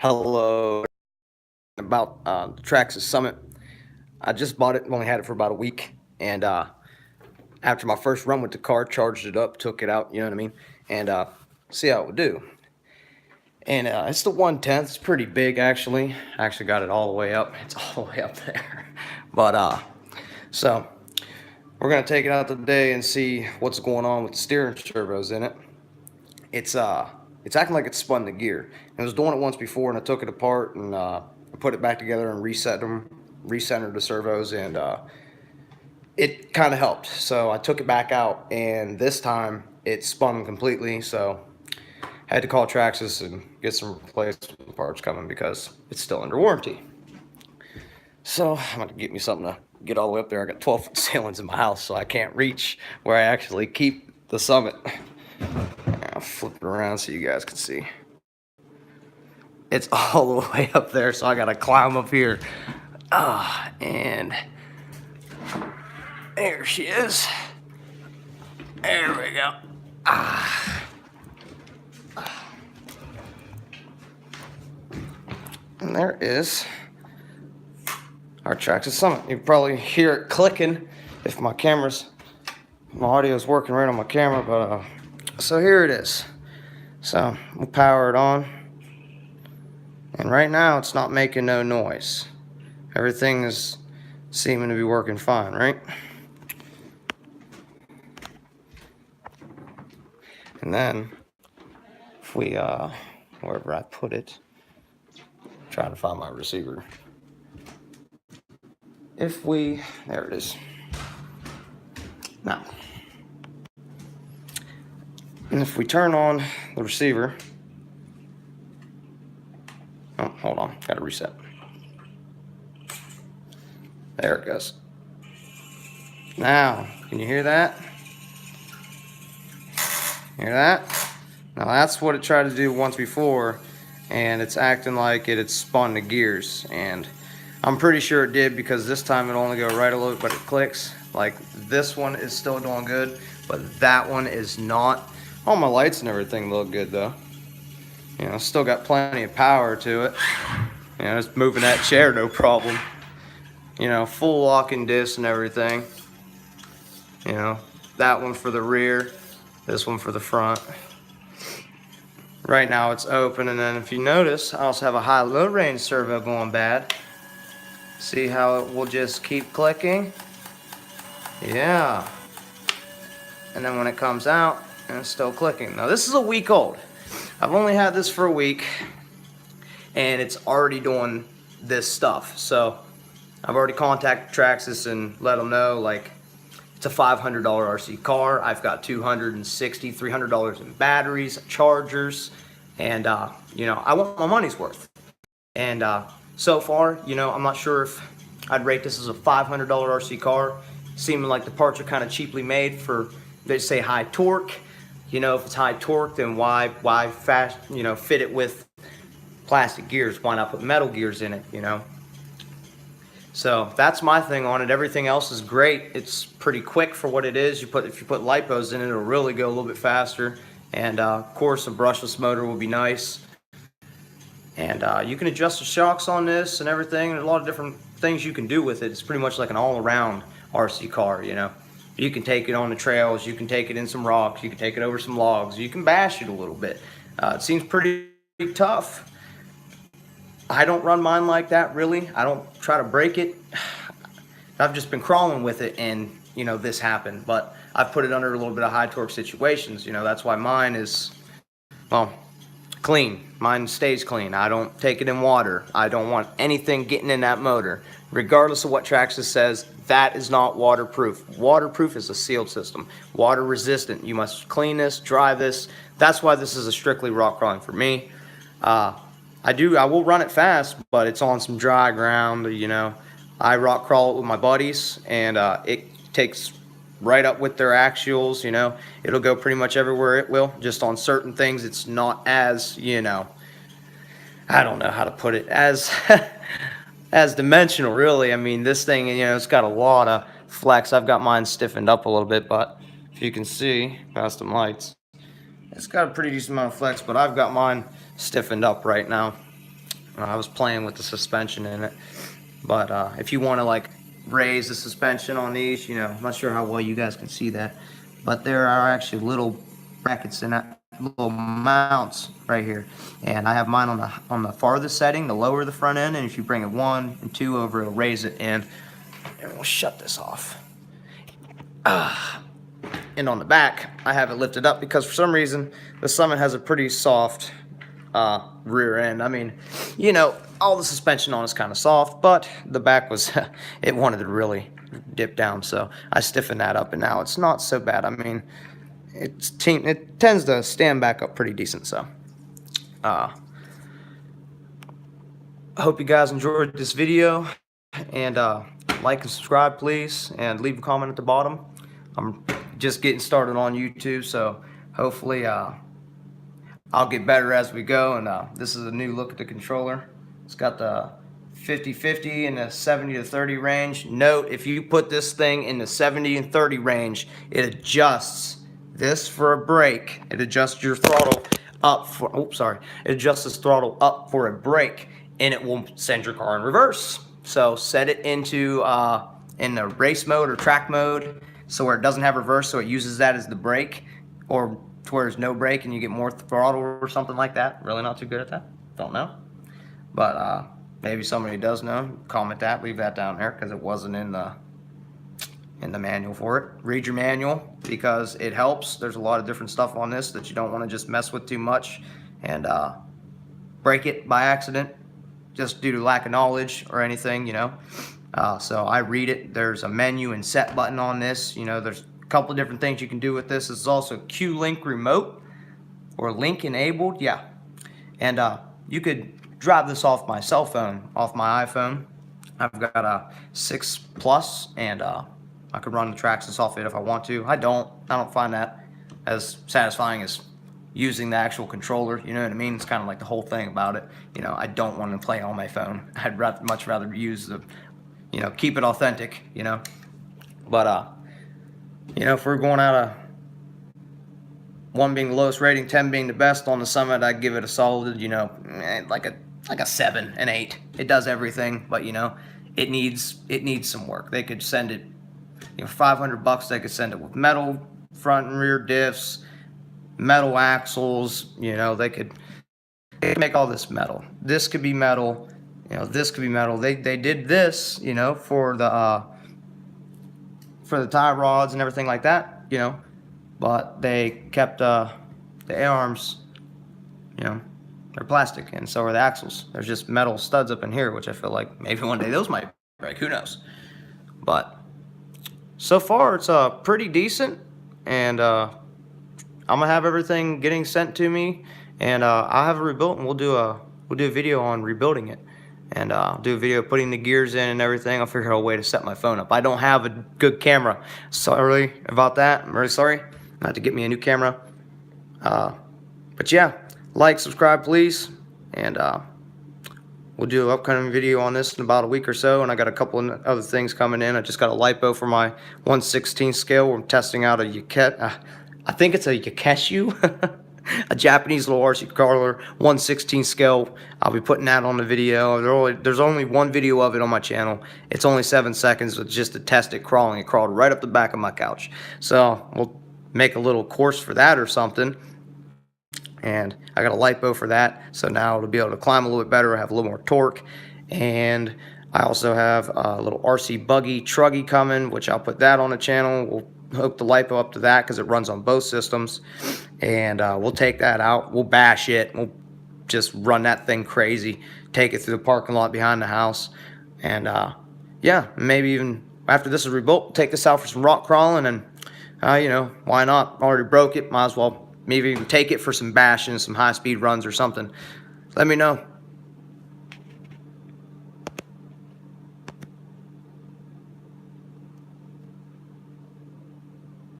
Hello. About the Traxxas Summit. I just bought it, only had it for about a week, and after my first run with the car, charged it up, took it out, you know what I mean, and see how it would do. And it's the 1/10. It's pretty big, actually. I actually got it all the way up. It's all the way up there. But so we're gonna take it out today and see what's going on with the steering servos in it. It's acting like it's spun the gear. I was doing it once before, and I took it apart and I put it back together and recentered the servos, and it kind of helped. So I took it back out, and this time it spun completely. So I had to call Traxxas and get some replacement parts coming because it's still under warranty. So I'm gonna get me something to get all the way up there. I got 12-foot ceilings in my house, so I can't reach where I actually keep the Summit. I'll flip it around so you guys can see. It's all the way up there, so I gotta climb up here. And there she is. There we go. And there is our Traxxas Summit. You can probably hear it clicking if my audio is working right on my camera, but so here it is. So we'll power it on, and right now it's not making no noise. Everything is seeming to be working fine, right? And then if we wherever I put it, trying to find my receiver. There it is. Now, and if we turn on the receiver, oh, hold on, gotta reset. There it goes. Now, can you hear that? Hear that? Now that's what it tried to do once before, and it's acting like it had spun the gears, and I'm pretty sure it did because this time it only go right a little bit, but it clicks. Like this one is still doing good, but that one is not. All my lights and everything look good though. You know, still got plenty of power to it. You know, just moving that chair, no problem. You know, full locking disc and everything. You know, that one for the rear, this one for the front. Right now it's open, and then if you notice, I also have a high-low range servo going bad. See how it will just keep clicking? Yeah. And then when it comes out, and it's still clicking. Now this is a week old. I've only had this for a week, and it's already doing this stuff. So I've already contacted Traxxas and let them know, like, it's a $500 RC car. I've got $300 in batteries, chargers, and you know, I want my money's worth. And so far, you know, I'm not sure if I'd rate this as a $500 RC car. Seeming like the parts are kind of cheaply made for, they say, high torque. You know, if it's high torque, then why fast, you know, fit it with plastic gears? Why not put metal gears in it, you know? So that's my thing on it. Everything else is great. It's pretty quick for what it is. If you put lipos in it, it'll really go a little bit faster. And of course, a brushless motor will be nice. And you can adjust the shocks on this and everything. There's a lot of different things you can do with it. It's pretty much like an all-around RC car, you know. You can take it on the trails, you can take it in some rocks, you can take it over some logs, you can bash it a little bit. It seems pretty tough. I don't run mine like that, really. I don't try to break it. I've just been crawling with it, and, you know, this happened. But I've put it under a little bit of high torque situations. You know, that's why mine is, well, clean. Mine stays clean. I don't take it in water. I don't want anything getting in that motor. Regardless of what Traxxas says, that is not waterproof. Waterproof is a sealed system. Water resistant. You must clean this, dry this. That's why this is a strictly rock crawling for me. I will run it fast, but it's on some dry ground, you know. I rock crawl it with my buddies, and it takes right up with their axials, you know. It'll go pretty much everywhere it will. Just on certain things, it's not as, you know, I don't know how to put it, as as dimensional, really. I mean, this thing, you know, it's got a lot of flex. I've got mine stiffened up a little bit, but if you can see past them lights, it's got a pretty decent amount of flex, but I've got mine stiffened up right now. I was playing with the suspension in it. But if you want to like raise the suspension on these, you know, I'm not sure how well you guys can see that, but there are actually little brackets in that, little mounts right here, and I have mine on the farthest setting, the lower the front end, and if you bring it 1 and 2 over, it'll raise it in. And we'll shut this off. And on the back, I have it lifted up because for some reason the Summit has a pretty soft rear end. I mean, you know, all the suspension on is kind of soft, but the back was, it wanted to really dip down, so I stiffened that up, and now it's not so bad. I mean, it tends to stand back up pretty decent, so. I hope you guys enjoyed this video, and like and subscribe, please, and leave a comment at the bottom. I'm just getting started on YouTube, so hopefully I'll get better as we go, and this is a new look at the controller. It's got the 50-50 and the 70-30 range. Note, if you put this thing in the 70 and 30 range, it adjusts this for a brake. It adjusts your throttle up for, it adjusts this throttle up for a brake, and it will send your car in reverse. So set it into in the race mode or track mode, so where it doesn't have reverse, so it uses that as the brake, or to where there's no brake and you get more throttle or something like that. Really not too good at that. Don't know. But maybe somebody does know. Comment that. Leave that down there because it wasn't in the manual for it. Read your manual because it helps. There's a lot of different stuff on this that you don't want to just mess with too much and break it by accident just due to lack of knowledge or anything, you know. So I read it. There's a menu and set button on this. You know, there's a couple of different things you can do with this. This is also Q-Link remote or link enabled, yeah. And you could drive this off my cell phone, off my iPhone. I've got a 6 Plus, and I could run the Traxxas off it if I want to. I don't find that as satisfying as using the actual controller, you know what I mean? It's kind of like the whole thing about it. You know, I don't want to play on my phone. I'd much rather use the, you know, keep it authentic, you know. But you know, if we're going out of 1 being the lowest rating, 10 being the best on the Summit, I'd give it a solid, you know, like a 7, an 8. It does everything, but you know, it needs some work. They could send it, you know, $500. They could send it with metal front and rear diffs, metal axles. You know, they could make all this metal. This could be metal. You know, this could be metal. They did this, you know, for the tie rods and everything like that, you know, but they kept the A-arms, you know, they're plastic, and so are the axles. There's just metal studs up in here, which I feel like maybe one day those might break. Who knows? But so far, it's pretty decent, and I'm gonna have everything getting sent to me, and I'll have it rebuilt, and we'll do a video on rebuilding it, and I'll do a video putting the gears in and everything. I'll figure out a way to set my phone up. I don't have a good camera. Sorry about that. I'm really sorry. I have to get me a new camera. But yeah, like, subscribe, please, and we'll do an upcoming video on this in about a week or so. And I got a couple of other things coming in. I just got a lipo for my 1/16 scale. We're testing out a I think it's a Yakeshu, a Japanese little RC crawler 1/16 scale. I'll be putting that on the video. There's only one video of it on my channel. It's only 7 seconds, with just to test it crawling. It crawled right up the back of my couch. So we'll make a little course for that or something. And I got a lipo for that, so now it'll be able to climb a little bit better, have a little more torque. And I also have a little RC buggy truggy coming, which I'll put that on the channel. We'll hook the lipo up to that because it runs on both systems, and we'll take that out. We'll bash it. We'll just run that thing crazy, take it through the parking lot behind the house, and yeah, maybe even after this is rebuilt, we'll take this out for some rock crawling, and you know, why not? Already broke it, might as well maybe even take it for some bashing, some high-speed runs or something. Let me know.